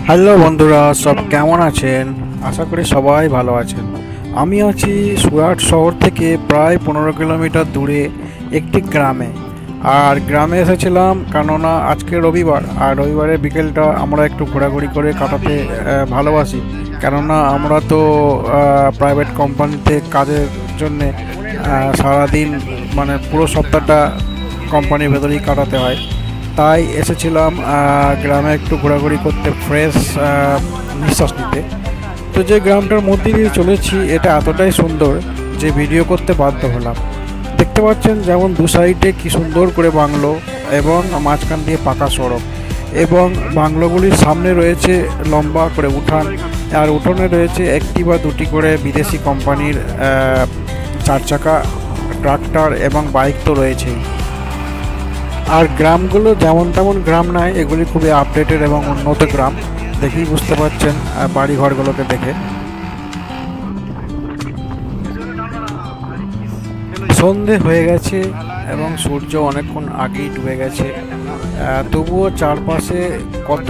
Hello বন্ধুরা, সব কেমন আছেন? আশা করি সবাই ভালো আছেন। আমি আছি সুরাট শহর থেকে প্রায় 15 কিলোমিটার দূরে একটি গ্রামে। আর গ্রামে এসেছিলাম কেননা আজকে রবিবার, আর রবিবারের বিকেলটা আমরা একটু ঘোরাঘুরি করে কাটাতে ভালোবাসি। কেননা আমরা তো প্রাইভেট কোম্পানিতে কাজের জন্যে সারাদিন মানে পুরো সপ্তাহটা কোম্পানির ভেতরেই কাটাতে হয়। তাই এসেছিলাম গ্রামে একটু ঘোরাঘুরি করতে, ফ্রেশ নিঃশ্বাস নিতে। তো যে গ্রামটার মধ্যে দিয়ে চলেছি এটা এতটাই সুন্দর যে ভিডিও করতে বাধ্য হলাম। দেখতে পাচ্ছেন যেমন দু সাইডে কি সুন্দর করে বাংলো এবং মাঝখান দিয়ে পাকা সড়ক, এবং বাংলোগুলির সামনে রয়েছে লম্বা করে উঠান, আর উঠোনে রয়েছে একটি বা দুটি করে বিদেশি কোম্পানির চার চাকা ট্রাক্টর এবং বাইক তো রয়েছেই। আর গ্রামগুলো যেমন তেমন গ্রাম নয়, এগুলি খুবই আপডেটেড এবং উন্নত গ্রাম। দেখেই বুঝতে পারছেন বাড়ি ঘরগুলোকে দেখে। সন্ধে হয়ে গেছে এবং সূর্য অনেকক্ষণ আগেই ডুবে গেছে, তবুও চারপাশে কত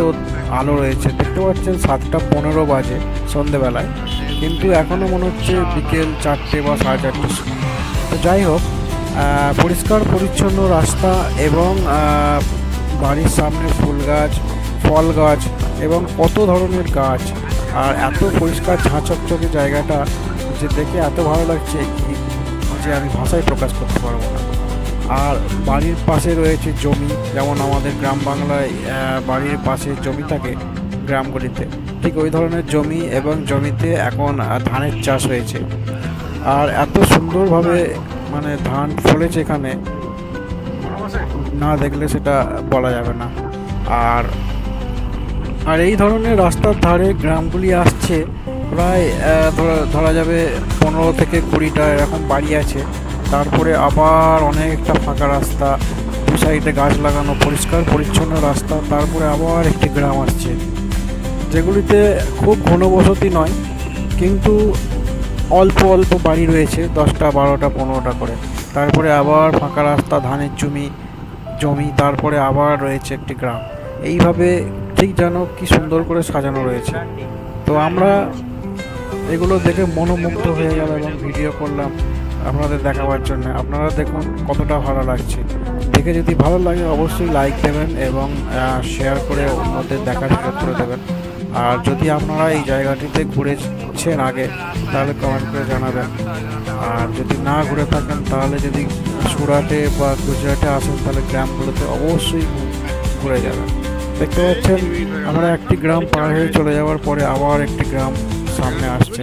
আলো রয়েছে। দেখতে পাচ্ছেন 7:15 বাজে সন্ধেবেলায়, কিন্তু এখনও মনে হচ্ছে বিকেল 4টে বা 4:30 সময়। তো যাই হোক, পরিষ্কার পরিচ্ছন্ন রাস্তা এবং বাড়ির সামনে ফুল গাছ, ফল গাছ এবং কত ধরনের গাছ, আর এত পরিষ্কার ঝাঁচকচকে জায়গাটা যে দেখে এত ভালো লাগছে যে আমি ভাষায় প্রকাশ করতে পারবো না। আর বাড়ির পাশে রয়েছে জমি, যেমন আমাদের গ্রাম বাংলায় বাড়ির পাশে জমি থাকে গ্রামগুলিতে, ঠিক ওই ধরনের জমি, এবং জমিতে এখন ধানের চাষ হয়েছে। আর এত সুন্দরভাবে মানে ধান ফলেছে এখানে, না দেখলে সেটা বলা যাবে না। আর আর এই ধরনের রাস্তার ধারে গ্রামগুলি আসছে প্রায় ধরা যাবে 15 থেকে 20টা এরকম বাড়ি আছে। তারপরে আবার অনেকটা ফাঁকা রাস্তা, দু সাইডে গাছ লাগানো, পরিষ্কার পরিচ্ছন্ন রাস্তা। তারপরে আবার একটি গ্রাম আসছে, যেগুলিতে খুব ঘনবসতি নয়, কিন্তু অল্প অল্প বাড়ি রয়েছে, 10টা 12টা 15টা করে। তারপরে আবার ফাঁকা রাস্তা, ধানের জমি, তারপরে আবার রয়েছে একটি গ্রাম। এইভাবে ঠিক যেন কি সুন্দর করে সাজানো রয়েছে। তো আমরা এগুলো দেখে মনোমুগ্ধ হয়ে গেল এবং ভিডিও করলাম আপনাদের দেখাবার জন্য। আপনারা দেখুন কতটা ভালো লাগছে। দেখে যদি ভালো লাগে অবশ্যই লাইক দেবেন এবং শেয়ার করে অন্যদের দেখার সুযোগ করে দেবেন। আর যদি আপনারা এই জায়গাটিতে ঘুরেছেন আগে তাহলে কমেন্ট করে জানাবেন। আর যদি না ঘুরে থাকেন তাহলে যদি সুরাটে বা গুজরাটে আসেন তাহলে গ্রামগুলোতে অবশ্যই ঘুরে যাবেন। দেখতে পাচ্ছেন আমরা একটি গ্রাম পার হয়ে চলে যাওয়ার পরে আবার একটি গ্রাম সামনে আসছে।